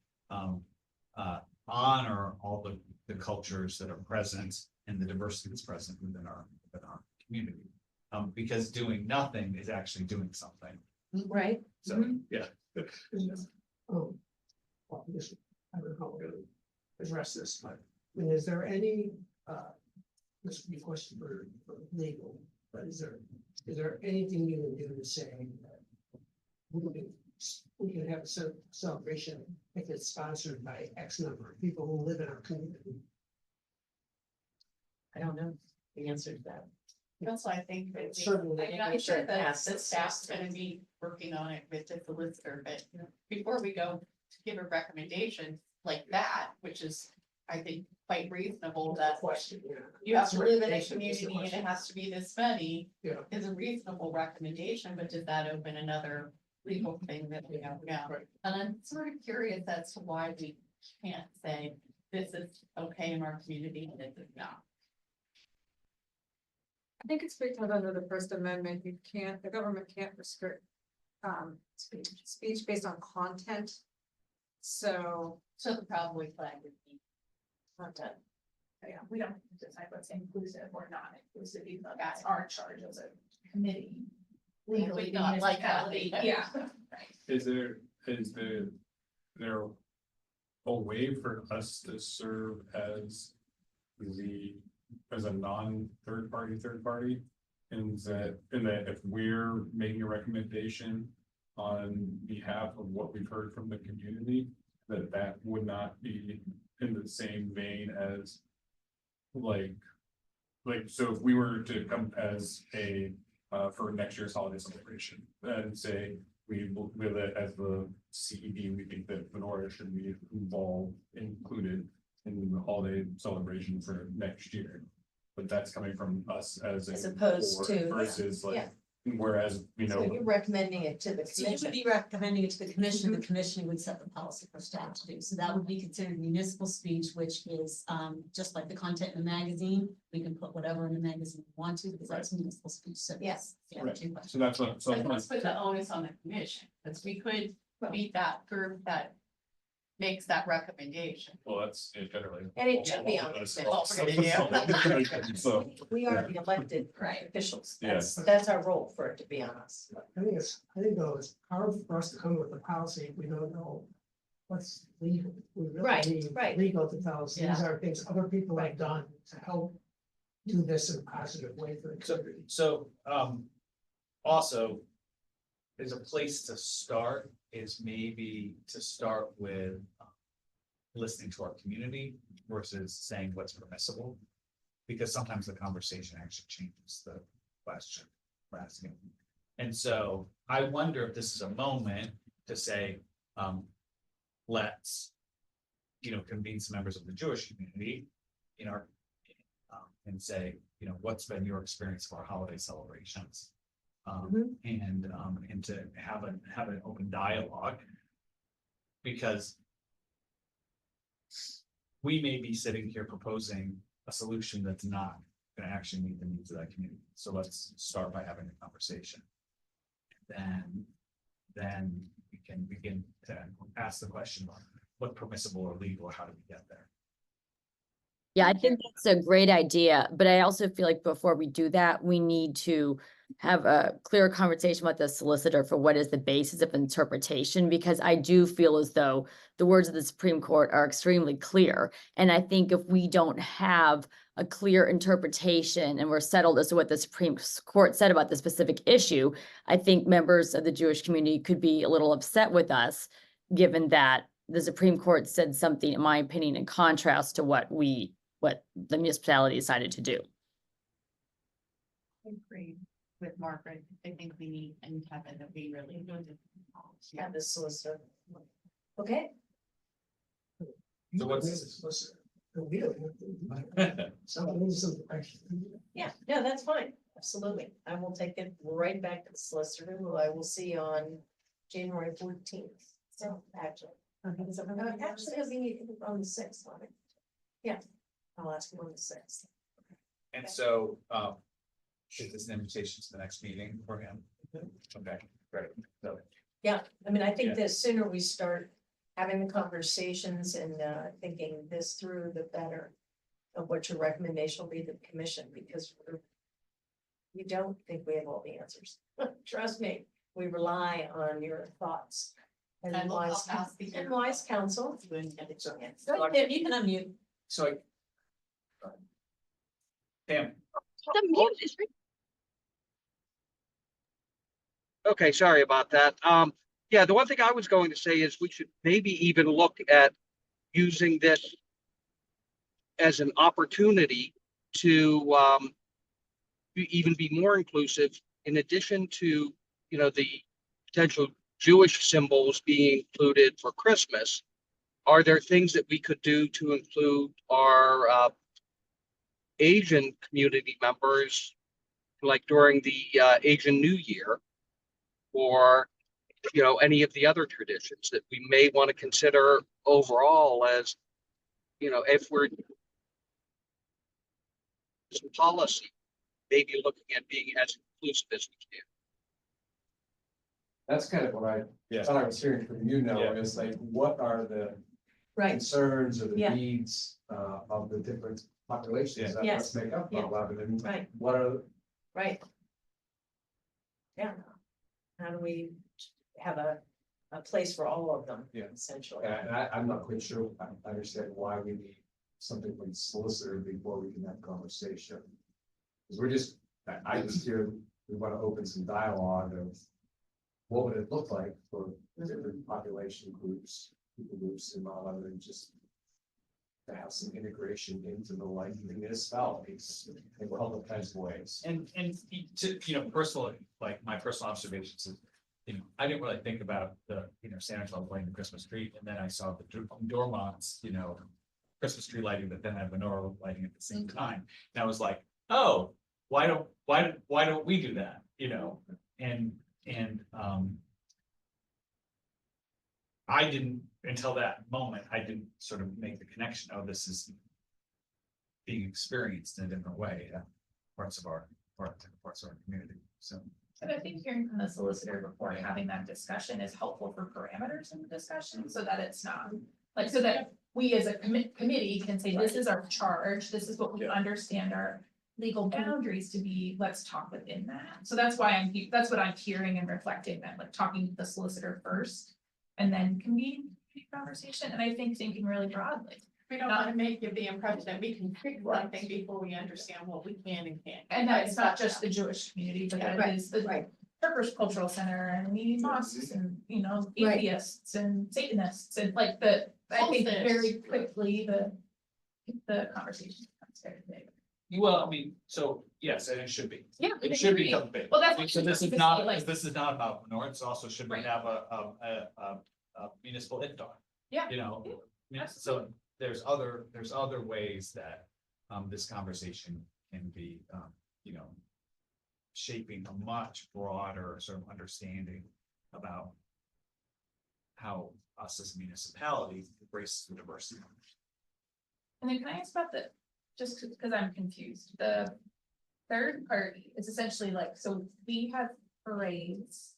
S1: honor all the cultures that are present and the diversity that's present within our community. Because doing nothing is actually doing something.
S6: Right.
S1: So, yeah.
S12: Well, this, I don't know how we're gonna address this, but, I mean, is there any, this would be a question for legal, but is there anything you can do to say that we can have a celebration if it's sponsored by X number of people who live in our community?
S6: I don't know the answer to that.
S7: That's why I think that.
S12: Certainly.
S7: I'm sure that
S6: Yes.
S7: the staff's gonna be working on it with the solicitor, but before we go to give a recommendation like that, which is, I think, quite reasonable, that
S12: Question, yeah.
S7: you have to live in a
S12: Recommendation is the
S7: community and it
S12: question.
S7: has to be this many.
S12: Yeah.
S7: Is a reasonable recommendation, but does that open another legal thing that we have now?
S12: Right.
S7: And I'm sort of curious as to why we can't say this is okay in our community and this is not.
S16: I think it's because under the First Amendment, the government can't restrict speech based on content. So
S7: the probably flag would be
S6: Content.
S13: Yeah, we don't decide what's inclusive or not inclusive, even though that's our charge as a committee.
S7: legally not like that.
S13: Yeah.
S8: Is there a way for us to serve as a non-third party? In that if we're making a recommendation on behalf of what we've heard from the community, that would not be in the same vein as so if we were to come as for next year's holiday celebration and say with it as the CED, we think that menorah should be included in the holiday celebration for next year. But that's coming from us as
S6: As opposed
S8: board
S6: to-
S8: versus
S6: Yeah.
S8: Whereas, you
S6: So
S8: know,
S6: you're recommending it to the
S2: So you would
S6: commission.
S2: be recommending it to the commission, the commission would set the policy for staff to do, so that would be considered municipal speech, which is, just like the content in the magazine. We can put whatever in the magazine we want to, because that's municipal speech, so.
S6: Yes.
S2: Yeah,
S8: Right.
S2: two questions.
S8: so that's what, so.
S7: But let's put the onus on the commission, because we could be that group that makes that recommendation.
S8: Well, that's it generally.
S6: And it should be on the
S8: That's
S6: commission.
S8: So,
S6: We are the elected officials.
S8: Yes.
S6: That's our role for it to be on us.
S12: I think though, it's hard for us to come with a policy if we don't know what's legal. We really
S6: Right,
S12: need
S6: right.
S12: Legal to tell us, these
S6: Yeah.
S12: are things other people have done to help do this in a positive way for the community.
S1: So, also, there's a place to start is maybe to start with listening to our community versus saying what's permissible. Because sometimes the conversation actually changes the question we're asking. And so I wonder if this is a moment to say, let's, convene some members of the Jewish community in our, and say, what's been your experience of our holiday celebrations? And to have an open dialogue. Because we may be sitting here proposing a solution that's not gonna actually meet the needs of that community. So let's start by having a conversation. Then we can begin to ask the question on what's permissible or legal, how do we get there?
S10: Yeah, I think that's a great idea, but I also feel like before we do that, we need to have a clear conversation with the solicitor for what is the basis of interpretation, because I do feel as though the words of the Supreme Court are extremely clear. And I think if we don't have a clear interpretation and we're settled as to what the Supreme Court said about the specific issue, I think members of the Jewish community could be a little upset with us, given that the Supreme Court said something, in my opinion, in contrast to what the municipality decided to do.
S7: I agree with Margaret. I think we need, and Kevin, that we really know the.
S6: Yeah, the solicitor. Okay,
S1: So what's-
S6: yeah, no, that's fine. Absolutely. I will take it right back to the solicitor, who I will see on January 14th. So actually. Actually, I'll be on the 6th on it. Yeah, I'll ask him on the 6th.
S1: And so, is this an invitation to the next meeting for him? Okay, great. So,
S6: Yeah, I mean, I
S1: Yeah.
S6: think the sooner we start having the conversations and thinking this through, the better. Of what your recommendation will be to the commission, because we don't think we have all the answers. Trust me, we rely on your thoughts. And
S7: And I'll
S6: wise,
S7: ask the-
S6: and wise counsel.
S2: Go ahead, you can unmute.
S1: So Pam,
S9: Okay, sorry about that. Yeah, the one thing I was going to say is we should maybe even look at using this as an opportunity to even be more inclusive, in addition to, the potential Jewish symbols being included for Christmas. Are there things that we could do to include our Asian community members, like during the Asian New Year? Or, any of the other traditions that we may want to consider overall as, if we're some policy, maybe looking at being as inclusive as we can.
S3: That's kind of what I thought I was hearing from you now,
S1: Yeah.
S3: is like, what are the
S6: Right,
S3: concerns or the
S6: Yeah.
S3: needs of the different populations that
S6: Yes.
S3: let's make up
S6: Yeah.
S3: a lot of it, and
S6: right,
S3: what are,
S6: right. Yeah. How do we have a place for all of them?
S3: Yeah.
S6: Essentially.
S3: and I'm not quite sure, I understand why we need something from the solicitor before we can have conversation. Because we're just, I just hear, we want to open some dialogue of what would it look like for different population groups, people groups, and all other than just to have some integration into the life of the municipalities in all kinds of ways.
S1: and to, personally, like my personal observations is, I didn't really think about the, Santa Claus lighting the Christmas tree, and then I saw the Dormont's, Christmas tree lighting, but then have menorah lighting at the same time. And I was like, oh, why don't we do that, you know, and, I didn't, until that moment, I didn't sort of make the connection, oh, this is being experienced in a different way, parts of our community, so.
S13: And I think hearing from the solicitor before having that discussion is helpful for parameters in the discussion, so that it's not, like, so that we as a committee can say, this is our charge, this is what we understand our legal boundaries to be, let's talk within that. So that's why that's what I'm hearing and reflecting, that like talking to the solicitor first, and then convene a conversation, and I think thinking really broadly.
S7: We don't want to make you the impression that we can fix something before we understand what we can and can't.
S13: And that it's not just the Jewish community, but that it is the Turkish Cultural Center, and we need mosques, and, you know, atheists and Satanists, and like I think very quickly the conversation becomes very big.
S1: Well, I mean, so, yes, and it should be.
S13: Yeah.
S1: It should become big.
S13: Well, that's what
S1: So this is
S13: she's
S1: not,
S13: saying, like-
S1: this is not about menorah, it's also should we
S13: Right.
S1: have a municipal iftar?
S13: Yeah.
S1: You know,
S13: Yeah,
S1: so there's other ways that this conversation can be, you know, shaping a much broader sort of understanding about how us as a municipality embraces the diversity.
S13: And then can I ask about just because I'm confused, the third party is essentially like, so we have parades.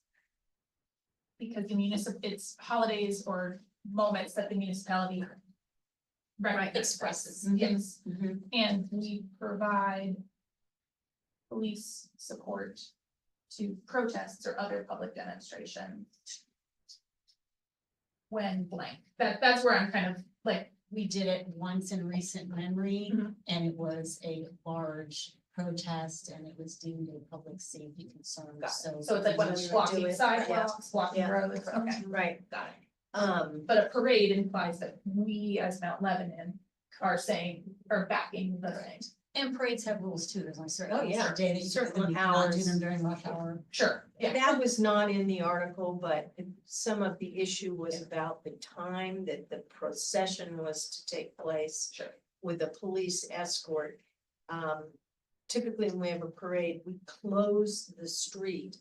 S13: Because it's holidays or moments that the municipality. Expresses. Yes, and we provide. Police support to protests or other public demonstrations. When blank, that's where I'm kind of like.
S2: We did it once in recent memory, and it was a large protest, and it was deemed a public safety concern, so.
S6: So it's like when it's
S2: blocking
S6: blocking
S2: sidewalks,
S6: sidewalks, blocking roads, okay,
S2: Right.
S6: got it.
S13: But a parade implies that we as Mount Lebanon are backing the thing.
S2: And parades have rules too, there's only certain.
S6: Oh, yeah.
S2: Day that you
S6: Certain
S2: do them, you cannot do
S6: hours.
S2: them during rush hour.
S13: Sure, yeah.
S6: That was not in the article, but some of the issue was about the time that the procession was to take place.
S13: Sure.
S6: With a police escort. Typically, when we have a parade, we close the street.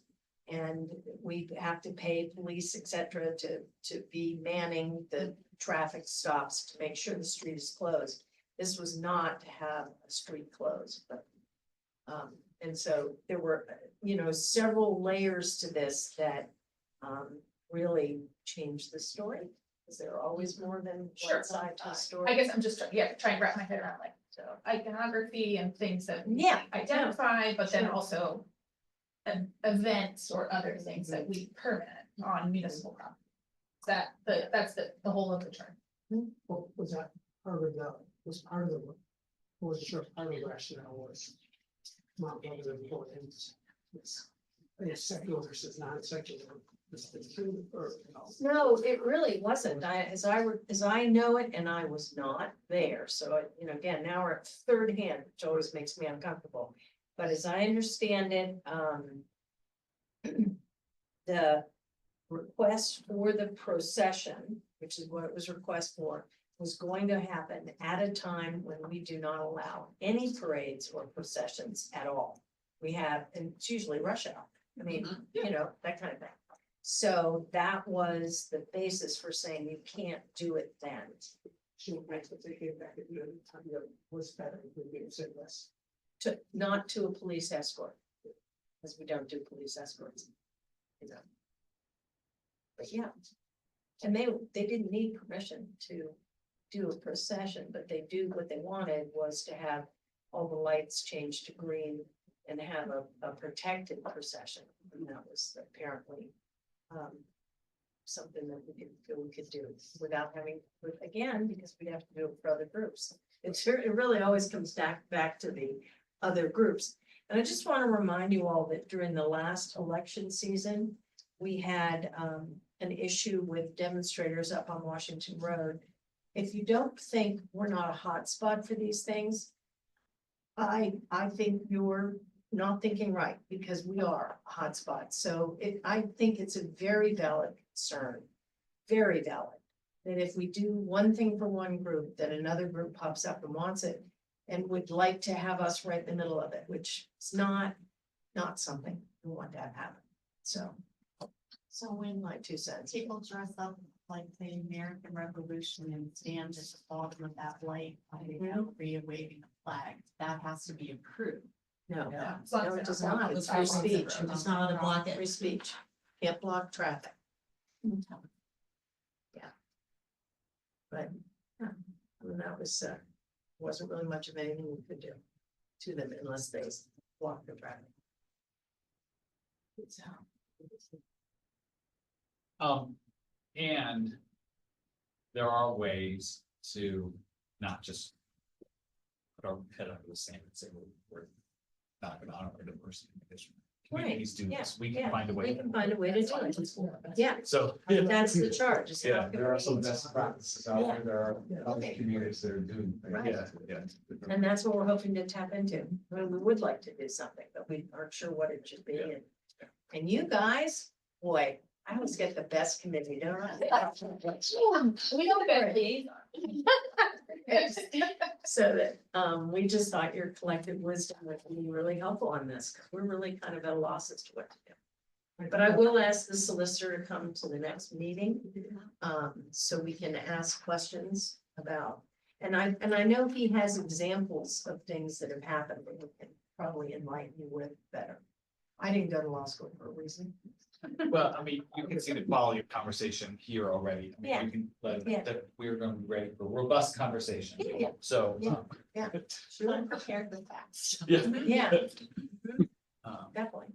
S6: And we have to pay police, et cetera, to be manning the traffic stops to make sure the street is closed. This was not to have a street closed, but. And so there were, you know, several layers to this that really changed the story. Because there are always more than
S13: Sure.
S6: one side to a story.
S13: I guess I'm just, trying to wrap my head around like, so iconography and things that. we
S6: Yeah,
S13: Identify, but then
S6: Sure.
S13: also. Events or other things that we permit on municipal property. That's the whole of the term.
S12: Well, was that part of was part of the, wasn't sure if part of the rationale was. Not one of the importance. It's secular versus non-secular.
S6: No, it really wasn't. As I know it, and I was not there, so, you know, again, now we're at third hand, which always makes me uncomfortable. But as I understand it, the request for the procession, which is what it was request for, was going to happen at a time when we do not allow any parades or processions at all. We have, and it's usually rush hour. I mean, you know, that kind of thing. So that was the basis for saying you can't do it then.
S12: So that's what they came back at the time that was better, we said less.
S6: Not to a police escort. Because we don't do police escorts. You know. But yeah. And they didn't need permission to do a procession, but what they wanted was to have all the lights changed to green and have a protected procession. And that was apparently something that we could do without having, again, because we'd have to do it for other groups. It really always comes back to the other groups. And I just want to remind you all that during the last election season, we had an issue with demonstrators up on Washington Road. If you don't think we're not a hot spot for these things, I think you're not thinking right, because we are a hot spot. So I think it's a very valid concern, very valid, that if we do one thing for one group, that another group pops up and wants it. and would like to have us right in the middle of it, which is not something we want to have happen. So in my 2 cents.
S11: People dress up like the American Revolution and stand at the bottom of that light, waving a flag. That has to be approved.
S6: No,
S2: Yeah.
S6: no, it does not. It's free speech. It's not a block it. Free speech. Can't block traffic. Yeah. But, yeah, I mean, that was, wasn't really much of anything we could do to them unless they block the traffic. So.
S1: And there are ways to not just put our head under the sand and say we're not gonna honor our diversity mission. Communities do this, we can find a way.
S6: We can find a way to do it. Yeah,
S1: So.
S6: that's the charge. is
S1: Yeah,
S6: how can
S3: There are some
S6: we-
S3: best practices out there, there are other
S6: Okay.
S3: communities that are doing. things.
S6: Right.
S1: Yeah.
S6: And that's what we're hoping to tap into. I mean, we would like to do something, but we aren't sure what it should be.
S1: Yeah.
S6: And you guys, boy, I always get the best committee, don't I?
S7: We don't get liaison.
S6: So that, we just thought your collective wisdom would be really helpful on this, because we're really kind of at a loss as to what to do. But I will ask the solicitor to come to the next meeting, so we can ask questions about. And I know he has examples of things that have happened that we can probably enlighten you with better. I didn't go to law school for a reason.
S1: Well, I mean, you can see the quality of conversation here already. I mean,
S6: Yeah.
S1: you can,
S6: Yeah.
S1: that we're gonna be ready for robust conversation.
S6: Yeah.
S1: So.
S6: Yeah.
S11: I'm prepared with facts.
S6: Yeah,
S1: Um,
S6: definitely.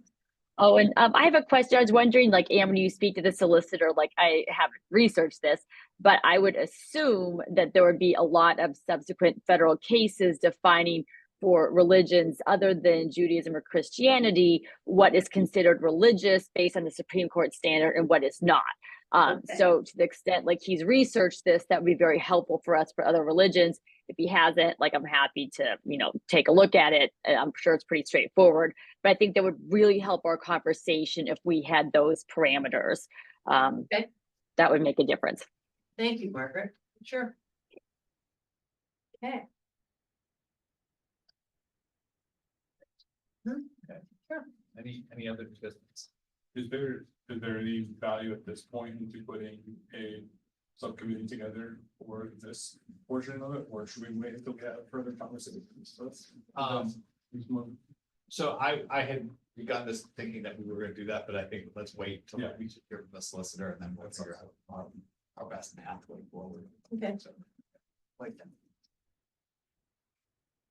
S10: Oh, and I have a question. I was wondering, like, Anne, when you speak to the solicitor, like, I haven't researched this, but I would assume that there would be a lot of subsequent federal cases defining for religions other than Judaism or Christianity, what is considered religious based on the Supreme Court standard and what is not.
S6: Okay.
S10: So to the extent like he's researched this, that would be very helpful for us for other religions. If he hasn't, like, I'm happy to, take a look at it. And I'm sure it's pretty straightforward, but I think that would really help our conversation if we had those parameters.
S6: Okay.
S10: That would make a difference.
S6: Thank you, Margaret. Sure. Okay.
S1: Any other business?
S8: Is there any value at this point into putting a subcommittee together for this portion of it, or should we wait until we have further conversations?
S1: So I had begun this thinking that we were gonna do that, but I think let's wait till
S8: Yeah.
S1: we hear from the solicitor and then we'll figure out our best pathway forward.
S6: Okay.
S1: So, like that.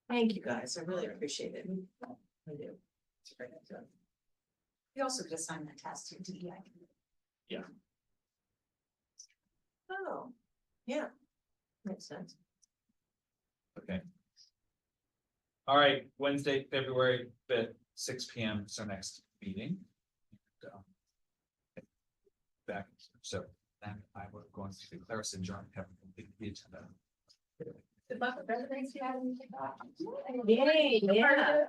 S6: Thank you, guys. I really appreciate it. I do. It's great.
S11: You also just signed the test to DEI.
S6: Oh, yeah. Makes sense.
S1: Okay. All right, Wednesday, February 5th, 6 p.m. is our next meeting. And, back, so then I will go on to declare us adjourned, have completed the agenda.
S7: Good luck with everything.
S6: Yay, yeah.